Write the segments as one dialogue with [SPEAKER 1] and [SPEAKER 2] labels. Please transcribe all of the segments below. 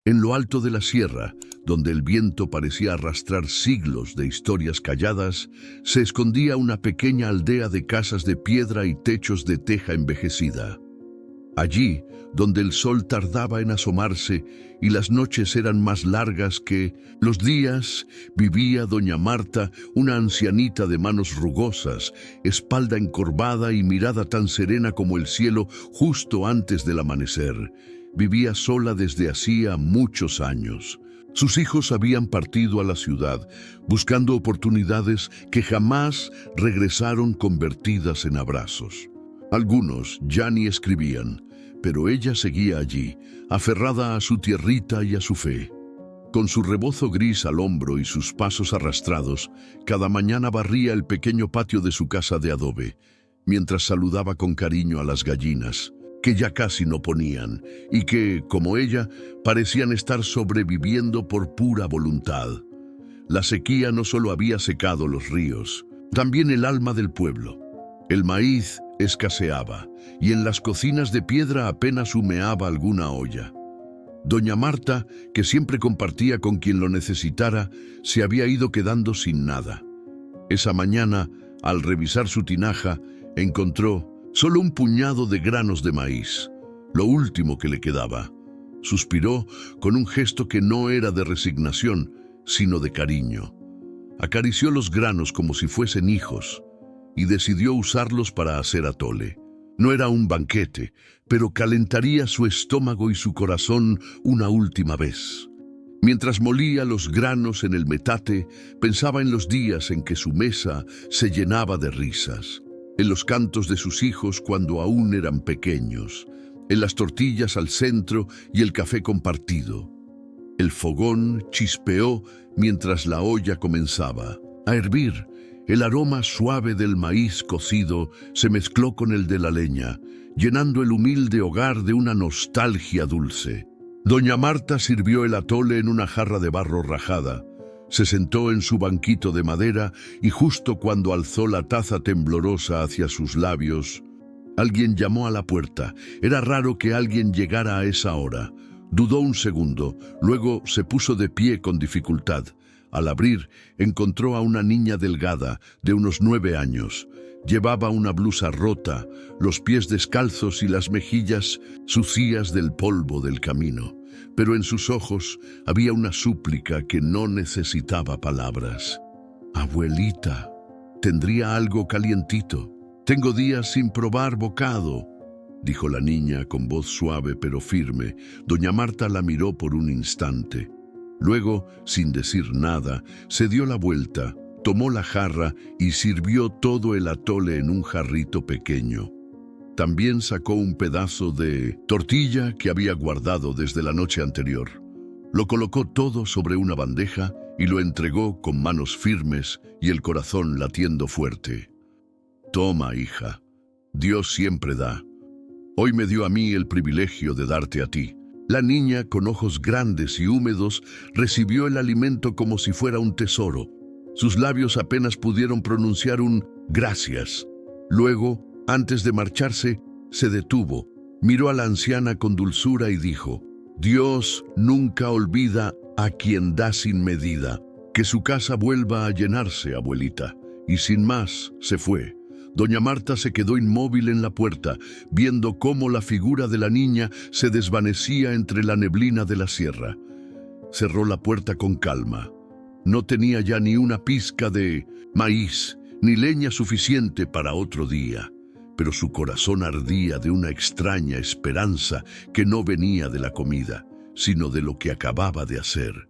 [SPEAKER 1] En lo alto de la sierra, donde el viento parecía arrastrar siglos de historias calladas, se escondía una pequeña aldea de casas de piedra y techos de teja envejecida. Allí, donde el sol tardaba en asomarse y las noches eran más largas que los días, vivía doña Marta, una ancianita de manos rugosas, espalda encorvada y mirada tan serena como el cielo justo antes del amanecer. Vivía sola desde hacía muchos años. Sus hijos habían partido a la ciudad, buscando oportunidades que jamás regresaron convertidas en abrazos. Algunos ya ni escribían, pero ella seguía allí, aferrada a su tierrita y a su fe. Con su rebozo gris al hombro y sus pasos arrastrados, cada mañana barría el pequeño patio de su casa de adobe, mientras saludaba con cariño a las gallinas, que ya casi no ponían, y que, como ella, parecían estar sobreviviendo por pura voluntad. La sequía no solo había secado los ríos, también el alma del pueblo. El maíz escaseaba, y en las cocinas de piedra apenas humeaba alguna olla. Doña Marta, que siempre compartía con quien lo necesitara, se había ido quedando sin nada. Esa mañana, al revisar su tinaja, encontró solo un puñado de granos de maíz, lo último que le quedaba. Suspiró con un gesto que no era de resignación, sino de cariño. Acarició los granos como si fuesen hijos y decidió usarlos para hacer atole. No era un banquete, pero calentaría su estómago y su corazón una última vez. Mientras molía los granos en el metate, pensaba en los días en que su mesa se llenaba de risas, en los cantos de sus hijos cuando aún eran pequeños, en las tortillas al centro y el café compartido. El fogón chispeó mientras la olla comenzaba a hervir. El aroma suave del maíz cocido se mezcló con el de la leña, llenando el humilde hogar de una nostalgia dulce. Doña Marta sirvió el atole en una jarra de barro rajada. Se sentó en su banquito de madera y justo cuando alzó la taza temblorosa hacia sus labios, alguien llamó a la puerta. Era raro que alguien llegara a esa hora. Dudó un segundo, luego se puso de pie con dificultad. Al abrir, encontró a una niña delgada, de unos 9 años. Llevaba una blusa rota, los pies descalzos y las mejillas sucias del polvo del camino. Pero en sus ojos había una súplica que no necesitaba palabras. «Abuelita, ¿tendría algo calientito? Tengo días sin probar bocado», dijo la niña con voz suave pero firme. Doña Marta la miró por un instante. Luego, sin decir nada, se dio la vuelta, tomó la jarra y sirvió todo el atole en un jarrito pequeño. También sacó un pedazo de tortilla que había guardado desde la noche anterior. Lo colocó todo sobre una bandeja y lo entregó con manos firmes y el corazón latiendo fuerte. «Toma, hija. Dios siempre da. Hoy me dio a mí el privilegio de darte a ti». La niña, con ojos grandes y húmedos, recibió el alimento como si fuera un tesoro. Sus labios apenas pudieron pronunciar un «gracias». Luego, antes de marcharse, se detuvo, miró a la anciana con dulzura y dijo: «Dios nunca olvida a quien da sin medida. Que su casa vuelva a llenarse, abuelita». Y sin más, se fue. Doña Marta se quedó inmóvil en la puerta, viendo cómo la figura de la niña se desvanecía entre la neblina de la sierra. Cerró la puerta con calma. No tenía ya ni una pizca de maíz, ni leña suficiente para otro día, pero su corazón ardía de una extraña esperanza que no venía de la comida, sino de lo que acababa de hacer.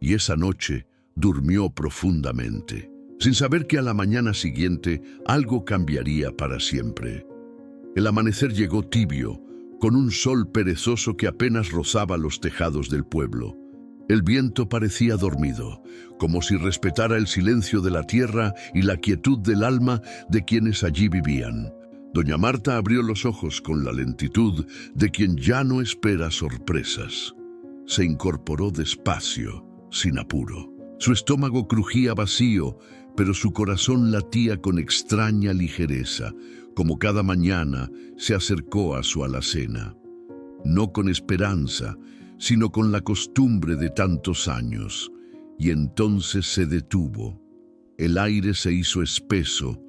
[SPEAKER 1] Y esa noche durmió profundamente, sin saber que a la mañana siguiente algo cambiaría para siempre. El amanecer llegó tibio, con un sol perezoso que apenas rozaba los tejados del pueblo. El viento parecía dormido, como si respetara el silencio de la tierra y la quietud del alma de quienes allí vivían. Doña Marta abrió los ojos con la lentitud de quien ya no espera sorpresas. Se incorporó despacio, sin apuro. Su estómago crujía vacío, pero su corazón latía con extraña ligereza, como cada mañana se acercó a su alacena. No con esperanza, sino con la costumbre de tantos años, y entonces se detuvo. El aire se hizo espeso,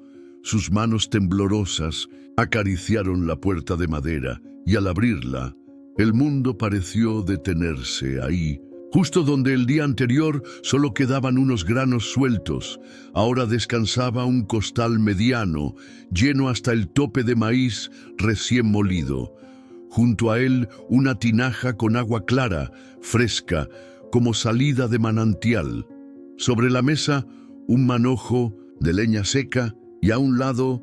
[SPEAKER 1] sus manos temblorosas acariciaron la puerta de madera, y al abrirla, el mundo pareció detenerse ahí, justo donde el día anterior solo quedaban unos granos sueltos. Ahora descansaba un costal mediano, lleno hasta el tope de maíz recién molido. Junto a él una tinaja con agua clara, fresca, como salida de manantial. Sobre la mesa un manojo de leña seca y a un lado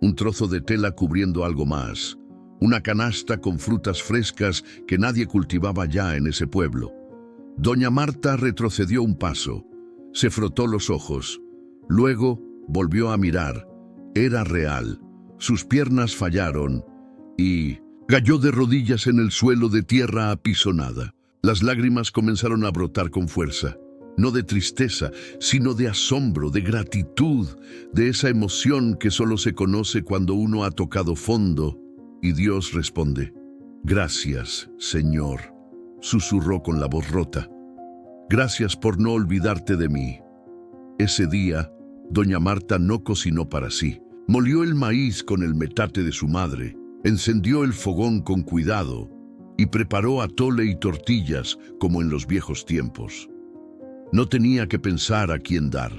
[SPEAKER 1] un trozo de tela cubriendo algo más. Una canasta con frutas frescas que nadie cultivaba ya en ese pueblo. Doña Marta retrocedió un paso, se frotó los ojos, luego volvió a mirar. Era real, sus piernas fallaron y cayó de rodillas en el suelo de tierra apisonada. Las lágrimas comenzaron a brotar con fuerza, no de tristeza, sino de asombro, de gratitud, de esa emoción que solo se conoce cuando uno ha tocado fondo. Y Dios responde: «Gracias, Señor», susurró con la voz rota. «Gracias por no olvidarte de mí». Ese día, doña Marta no cocinó para sí. Molió el maíz con el metate de su madre, encendió el fogón con cuidado y preparó atole y tortillas como en los viejos tiempos. No tenía que pensar a quién dar.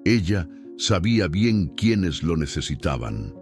[SPEAKER 1] Ella sabía bien quiénes lo necesitaban.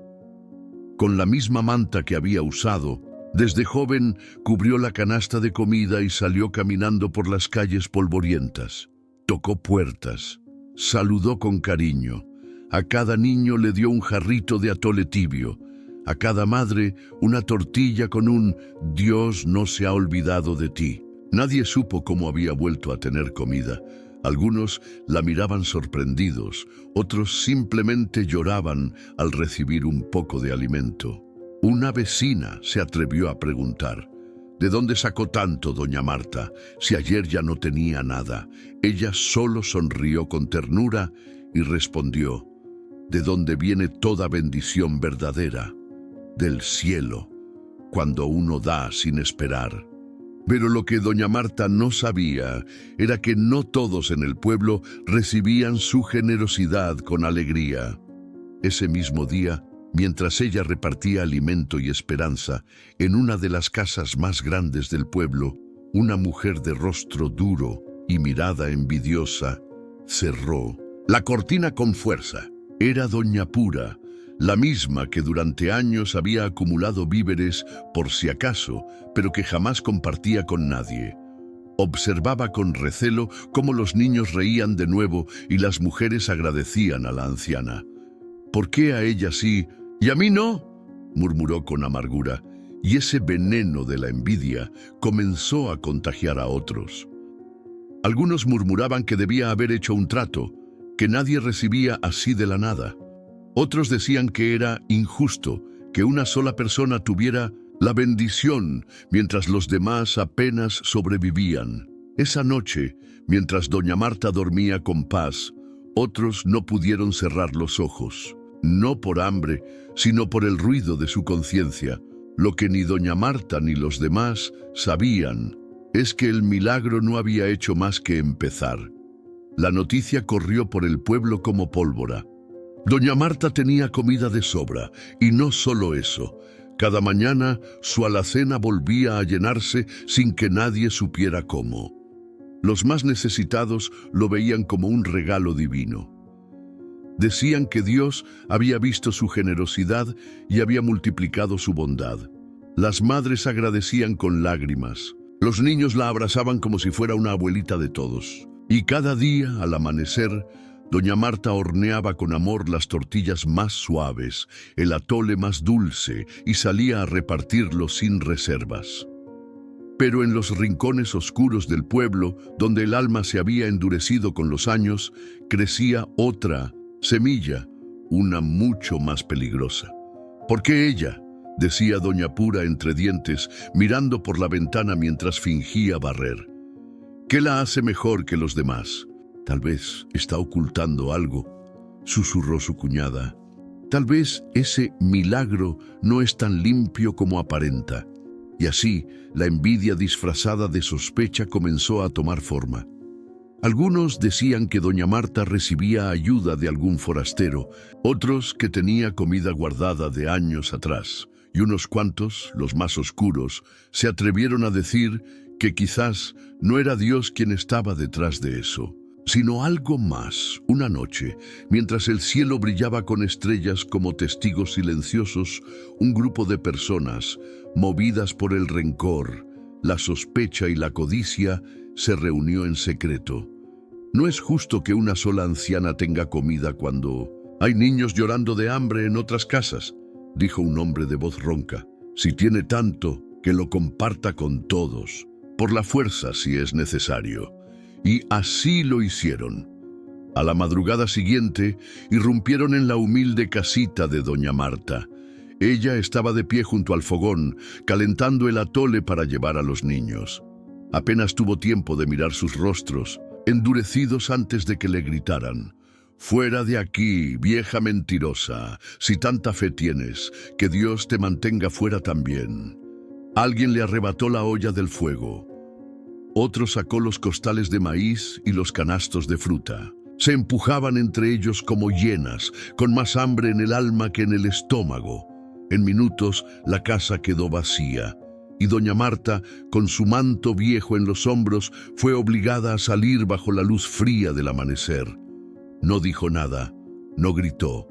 [SPEAKER 1] Con la misma manta que había usado, desde joven cubrió la canasta de comida y salió caminando por las calles polvorientas. Tocó puertas, saludó con cariño. A cada niño le dio un jarrito de atole tibio, a cada madre una tortilla con un «Dios no se ha olvidado de ti». Nadie supo cómo había vuelto a tener comida. Algunos la miraban sorprendidos, otros simplemente lloraban al recibir un poco de alimento. Una vecina se atrevió a preguntar: «¿De dónde sacó tanto, doña Marta, si ayer ya no tenía nada?». Ella solo sonrió con ternura y respondió: «¿De dónde viene toda bendición verdadera? Del cielo, cuando uno da sin esperar». Pero lo que doña Marta no sabía era que no todos en el pueblo recibían su generosidad con alegría. Ese mismo día, mientras ella repartía alimento y esperanza, en una de las casas más grandes del pueblo, una mujer de rostro duro y mirada envidiosa cerró la cortina con fuerza. Era doña Pura, la misma que durante años había acumulado víveres por si acaso, pero que jamás compartía con nadie. Observaba con recelo cómo los niños reían de nuevo y las mujeres agradecían a la anciana. «¿Por qué a ella sí y a mí no?», murmuró con amargura, y ese veneno de la envidia comenzó a contagiar a otros. Algunos murmuraban que debía haber hecho un trato, que nadie recibía así de la nada. Otros decían que era injusto que una sola persona tuviera la bendición mientras los demás apenas sobrevivían. Esa noche, mientras doña Marta dormía con paz, otros no pudieron cerrar los ojos, no por hambre, sino por el ruido de su conciencia. Lo que ni doña Marta ni los demás sabían es que el milagro no había hecho más que empezar. La noticia corrió por el pueblo como pólvora. Doña Marta tenía comida de sobra, y no solo eso. Cada mañana su alacena volvía a llenarse sin que nadie supiera cómo. Los más necesitados lo veían como un regalo divino. Decían que Dios había visto su generosidad y había multiplicado su bondad. Las madres agradecían con lágrimas. Los niños la abrazaban como si fuera una abuelita de todos. Y cada día, al amanecer, doña Marta horneaba con amor las tortillas más suaves, el atole más dulce, y salía a repartirlo sin reservas. Pero en los rincones oscuros del pueblo, donde el alma se había endurecido con los años, crecía otra semilla, una mucho más peligrosa. «¿Por qué ella?», decía doña Pura entre dientes, mirando por la ventana mientras fingía barrer. «¿Qué la hace mejor que los demás? Tal vez está ocultando algo», susurró su cuñada. «Tal vez ese milagro no es tan limpio como aparenta». y así la envidia disfrazada de sospecha comenzó a tomar forma. Algunos decían que doña Marta recibía ayuda de algún forastero, otros que tenía comida guardada de años atrás, y unos cuantos, los más oscuros, se atrevieron a decir que quizás no era Dios quien estaba detrás de eso, sino algo más. Una noche, mientras el cielo brillaba con estrellas como testigos silenciosos, un grupo de personas, movidas por el rencor, la sospecha y la codicia, se reunió en secreto. No es justo que una sola anciana tenga comida cuando hay niños llorando de hambre en otras casas, dijo un hombre de voz ronca. Si tiene tanto, que lo comparta con todos, por la fuerza si es necesario. Y así lo hicieron. A la madrugada siguiente, irrumpieron en la humilde casita de doña Marta. Ella estaba de pie junto al fogón, calentando el atole para llevar a los niños. Apenas tuvo tiempo de mirar sus rostros, endurecidos antes de que le gritaran: «Fuera de aquí, vieja mentirosa, si tanta fe tienes, que Dios te mantenga fuera también». Alguien le arrebató la olla del fuego. Otro sacó los costales de maíz y los canastos de fruta. Se empujaban entre ellos como hienas, con más hambre en el alma que en el estómago. En minutos la casa quedó vacía, y doña Marta, con su manto viejo en los hombros, fue obligada a salir bajo la luz fría del amanecer. No dijo nada, no gritó,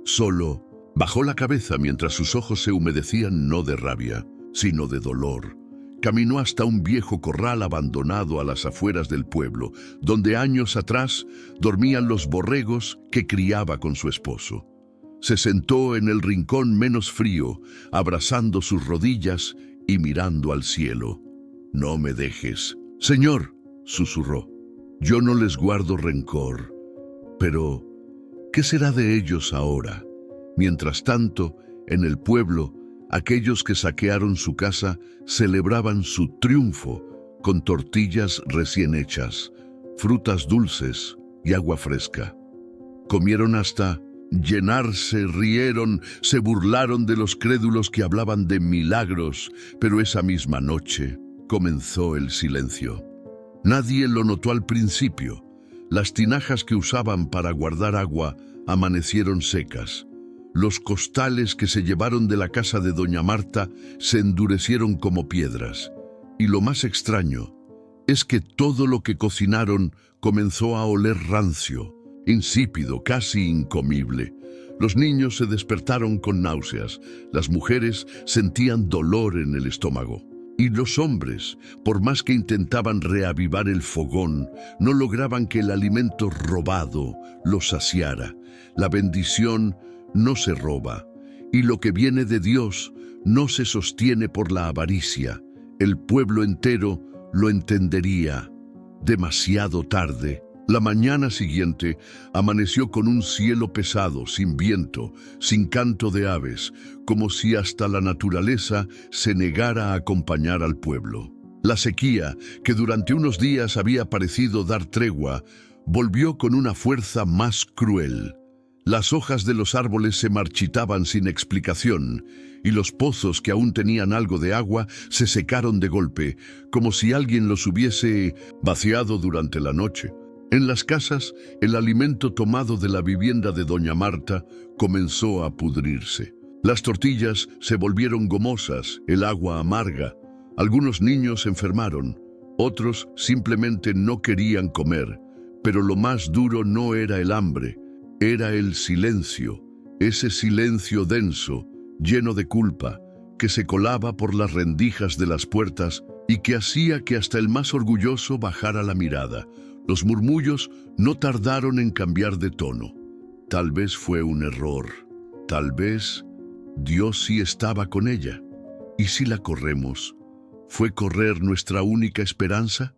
[SPEAKER 1] solo bajó la cabeza mientras sus ojos se humedecían no de rabia, sino de dolor. Caminó hasta un viejo corral abandonado a las afueras del pueblo, donde años atrás dormían los borregos que criaba con su esposo. Se sentó en el rincón menos frío, abrazando sus rodillas y mirando al cielo. «No me dejes, Señor», susurró. «Yo no les guardo rencor. Pero, ¿qué será de ellos ahora?» Mientras tanto, en el pueblo, aquellos que saquearon su casa celebraban su triunfo con tortillas recién hechas, frutas dulces y agua fresca. Comieron hasta llenarse, rieron, se burlaron de los crédulos que hablaban de milagros, pero esa misma noche comenzó el silencio. Nadie lo notó al principio. Las tinajas que usaban para guardar agua amanecieron secas. Los costales que se llevaron de la casa de doña Marta se endurecieron como piedras. Y lo más extraño es que todo lo que cocinaron comenzó a oler rancio, insípido, casi incomible. Los niños se despertaron con náuseas, las mujeres sentían dolor en el estómago. Y los hombres, por más que intentaban reavivar el fogón, no lograban que el alimento robado los saciara. La bendición no se roba, y lo que viene de Dios no se sostiene por la avaricia. El pueblo entero lo entendería. Demasiado tarde. La mañana siguiente amaneció con un cielo pesado, sin viento, sin canto de aves, como si hasta la naturaleza se negara a acompañar al pueblo. La sequía, que durante unos días había parecido dar tregua, volvió con una fuerza más cruel. Las hojas de los árboles se marchitaban sin explicación, y los pozos que aún tenían algo de agua se secaron de golpe, como si alguien los hubiese vaciado durante la noche. En las casas, el alimento tomado de la vivienda de doña Marta comenzó a pudrirse. Las tortillas se volvieron gomosas, el agua amarga. Algunos niños se enfermaron, otros simplemente no querían comer. Pero lo más duro no era el hambre, era el silencio, ese silencio denso, lleno de culpa, que se colaba por las rendijas de las puertas y que hacía que hasta el más orgulloso bajara la mirada. Los murmullos no tardaron en cambiar de tono. Tal vez fue un error. Tal vez Dios sí estaba con ella. ¿Y si la corremos? ¿Fue correr nuestra única esperanza?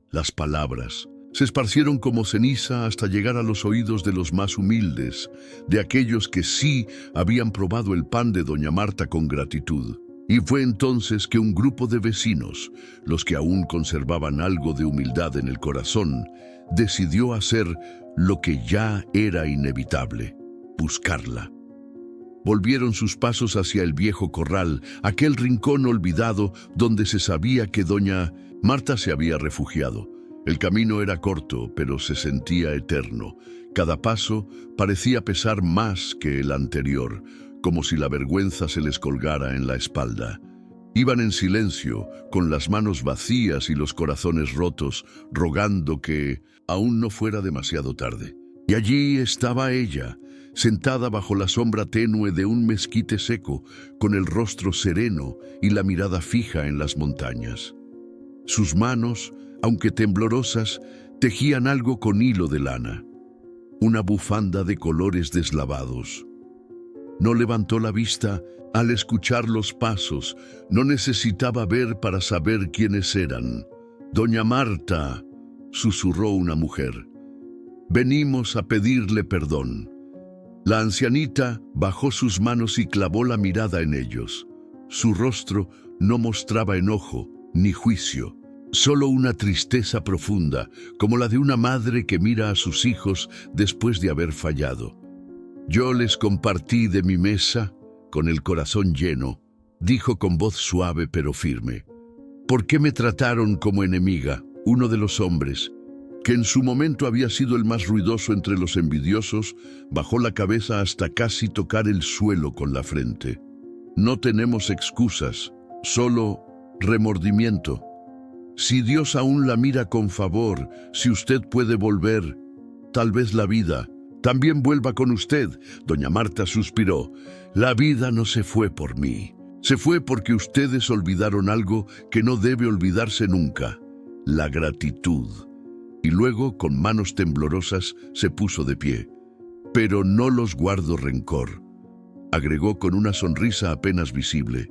[SPEAKER 1] Las palabras se esparcieron como ceniza hasta llegar a los oídos de los más humildes, de aquellos que sí habían probado el pan de doña Marta con gratitud. Y fue entonces que un grupo de vecinos, los que aún conservaban algo de humildad en el corazón, decidió hacer lo que ya era inevitable: buscarla. Volvieron sus pasos hacia el viejo corral, aquel rincón olvidado donde se sabía que doña Marta se había refugiado. El camino era corto, pero se sentía eterno. Cada paso parecía pesar más que el anterior, como si la vergüenza se les colgara en la espalda. Iban en silencio, con las manos vacías y los corazones rotos, rogando que aún no fuera demasiado tarde. Y allí estaba ella, sentada bajo la sombra tenue de un mezquite seco, con el rostro sereno y la mirada fija en las montañas. Sus manos, aunque temblorosas, tejían algo con hilo de lana, una bufanda de colores deslavados. No levantó la vista al escuchar los pasos, no necesitaba ver para saber quiénes eran. «Doña Marta», susurró una mujer, «venimos a pedirle perdón». La ancianita bajó sus manos y clavó la mirada en ellos. Su rostro no mostraba enojo ni juicio, solo una tristeza profunda, como la de una madre que mira a sus hijos después de haber fallado. «Yo les compartí de mi mesa con el corazón lleno», dijo con voz suave pero firme. «¿Por qué me trataron como enemiga?» Uno de los hombres, que en su momento había sido el más ruidoso entre los envidiosos, bajó la cabeza hasta casi tocar el suelo con la frente. «No tenemos excusas, solo remordimiento. Si Dios aún la mira con favor, si usted puede volver, tal vez la vida también vuelva con usted». Doña Marta suspiró. «La vida no se fue por mí. Se fue porque ustedes olvidaron algo que no debe olvidarse nunca: la gratitud». Y luego, con manos temblorosas, se puso de pie. «Pero no los guardo rencor», agregó con una sonrisa apenas visible.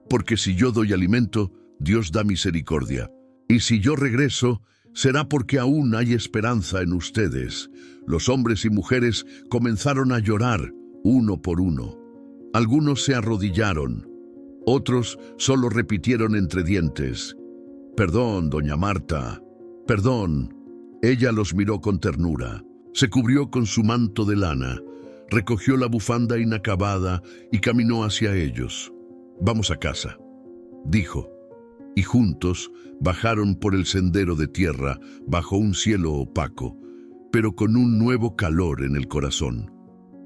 [SPEAKER 1] «Porque si yo doy alimento, Dios da misericordia. Y si yo regreso, será porque aún hay esperanza en ustedes». Los hombres y mujeres comenzaron a llorar, uno por uno. Algunos se arrodillaron, otros solo repitieron entre dientes: «Perdón, doña Marta, perdón». Ella los miró con ternura, se cubrió con su manto de lana, recogió la bufanda inacabada y caminó hacia ellos. «Vamos a casa», dijo, y juntos bajaron por el sendero de tierra bajo un cielo opaco, pero con un nuevo calor en el corazón.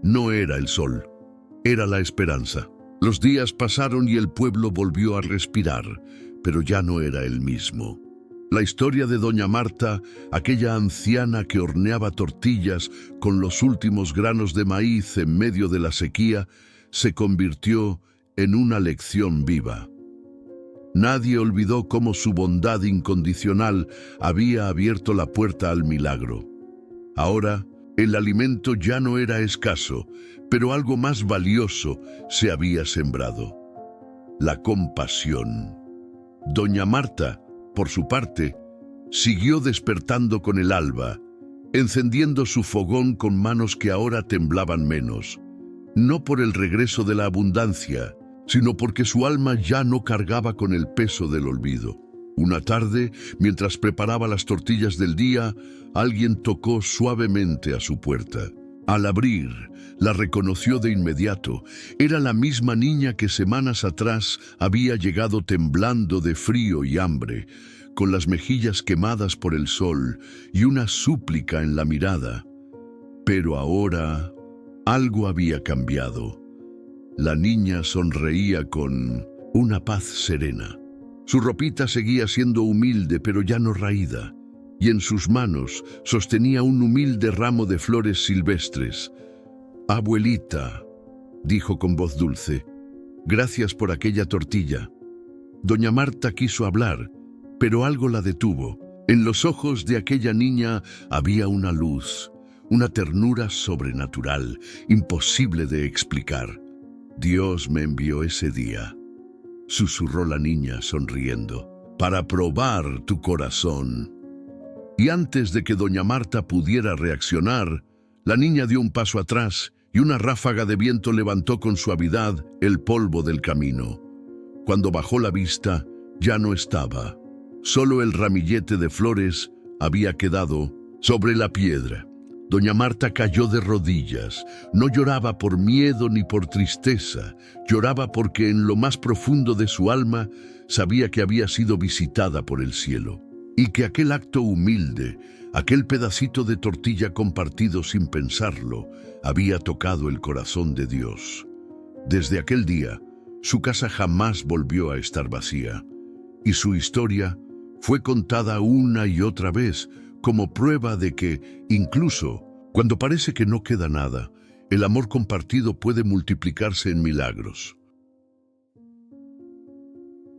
[SPEAKER 1] No era el sol, era la esperanza. Los días pasaron y el pueblo volvió a respirar, pero ya no era el mismo. La historia de doña Marta, aquella anciana que horneaba tortillas con los últimos granos de maíz en medio de la sequía, se convirtió en una lección viva. Nadie olvidó cómo su bondad incondicional había abierto la puerta al milagro. Ahora, el alimento ya no era escaso, pero algo más valioso se había sembrado: la compasión. Doña Marta, por su parte, siguió despertando con el alba, encendiendo su fogón con manos que ahora temblaban menos, no por el regreso de la abundancia, sino porque su alma ya no cargaba con el peso del olvido. Una tarde, mientras preparaba las tortillas del día, alguien tocó suavemente a su puerta. Al abrir, la reconoció de inmediato. Era la misma niña que semanas atrás había llegado temblando de frío y hambre, con las mejillas quemadas por el sol y una súplica en la mirada. Pero ahora algo había cambiado. La niña sonreía con una paz serena. Su ropita seguía siendo humilde, pero ya no raída, y en sus manos sostenía un humilde ramo de flores silvestres. «Abuelita», dijo con voz dulce, «gracias por aquella tortilla». Doña Marta quiso hablar, pero algo la detuvo. En los ojos de aquella niña había una luz, una ternura sobrenatural, imposible de explicar. «Dios me envió ese día», susurró la niña sonriendo, «para probar tu corazón». Y antes de que doña Marta pudiera reaccionar, la niña dio un paso atrás y una ráfaga de viento levantó con suavidad el polvo del camino. Cuando bajó la vista, ya no estaba. Solo el ramillete de flores había quedado sobre la piedra. Doña Marta cayó de rodillas. No lloraba por miedo ni por tristeza. Lloraba porque en lo más profundo de su alma sabía que había sido visitada por el cielo. Y que aquel acto humilde, aquel pedacito de tortilla compartido sin pensarlo, había tocado el corazón de Dios. Desde aquel día, su casa jamás volvió a estar vacía. Y su historia fue contada una y otra vez como prueba de que, incluso cuando parece que no queda nada, el amor compartido puede multiplicarse en milagros.